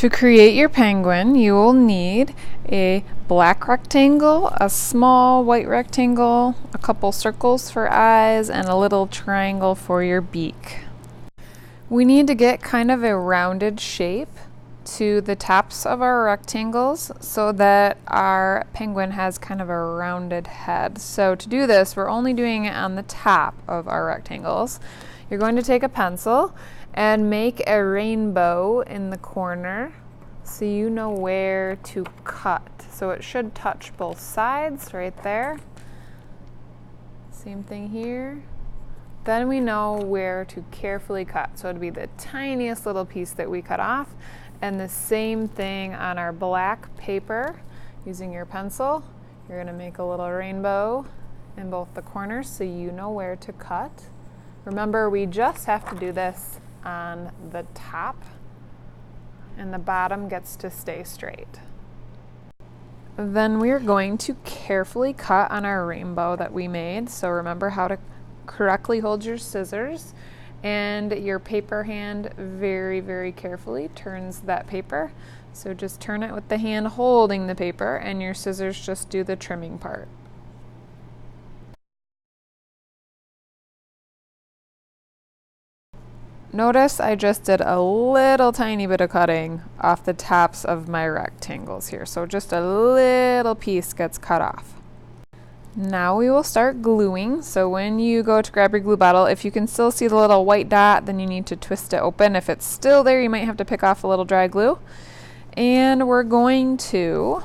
To create your penguin, you will need a black rectangle, a small white rectangle, a couple circles for eyes, and a little triangle for your beak. We need to get kind of a rounded shape to the tops of our rectangles so that our penguin has kind of a rounded head. So to do this, we're only doing it on the top of our rectangles. You're going to take a pencil and make a rainbow in the corner so you know where to cut. So it should touch both sides right there. Same thing here. Then we know where to carefully cut. So it'd be the tiniest little piece that we cut off. And the same thing on our black paper. Using your pencil, you're gonna make a little rainbow in both the corners so you know where to cut. Remember, we just have to do this on the top, and the bottom gets to stay straight. Then we're going to carefully cut on our rainbow that we made. So remember how to correctly hold your scissors, and your paper hand very, very carefully turns that paper. So just turn it with the hand holding the paper, and your scissors just do the trimming part. Notice I just did a little tiny bit of cutting off the tops of my rectangles here. So just a little piece gets cut off. Now we will start gluing. So when you go to grab your glue bottle, if you can still see the little white dot, then you need to twist it open. If it's still there, you might have to pick off a little dry glue. And we're going to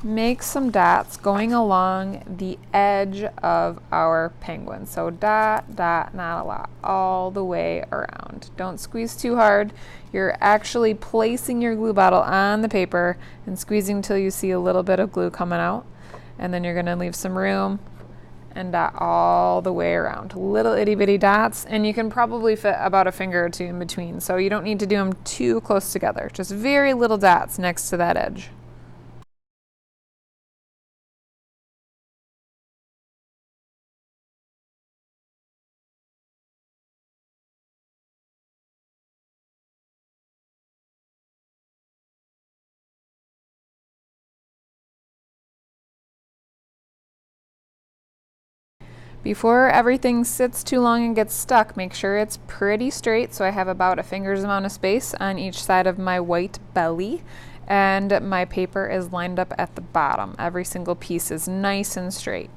make some dots going along the edge of our penguin. So dot, dot, not a lot, all the way around. Don't squeeze too hard. You're actually placing your glue bottle on the paper and squeezing until you see a little bit of glue coming out. And then you're gonna leave some room and dot all the way around. Little itty bitty dots, and you can probably fit about a finger or two in between. So you don't need to do them too close together. Just very little dots next to that edge. Before everything sits too long and gets stuck, make sure it's pretty straight. So I have about a finger's amount of space on each side of my white belly, and my paper is lined up at the bottom. Every single piece is nice and straight.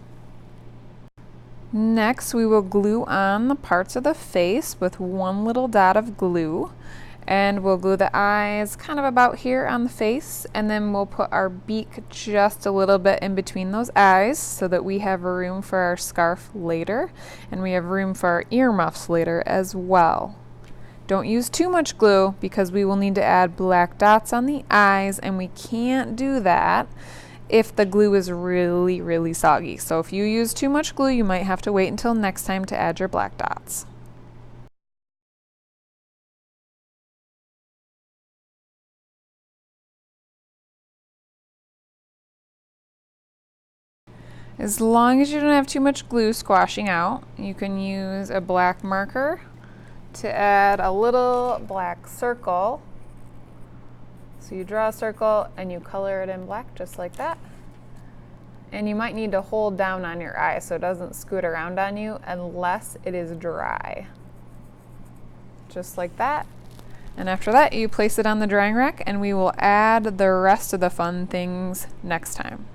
Next, we will glue on the parts of the face with one little dot of glue. And we'll glue the eyes kind of about here on the face, and then we'll put our beak just a little bit in between those eyes so that we have room for our scarf later, and we have room for our earmuffs later as well. Don't use too much glue because we will need to add black dots on the eyes, and we can't do that if the glue is really, really soggy. So if you use too much glue, you might have to wait until next time to add your black dots. As long as you don't have too much glue squashing out, you can use a black marker to add a little black circle. So you draw a circle and you color it in black just like that. And you might need to hold down on your eye so it doesn't scoot around on you unless it is dry. Just like that. And after that, you place it on the drying rack, and we will add the rest of the fun things next time.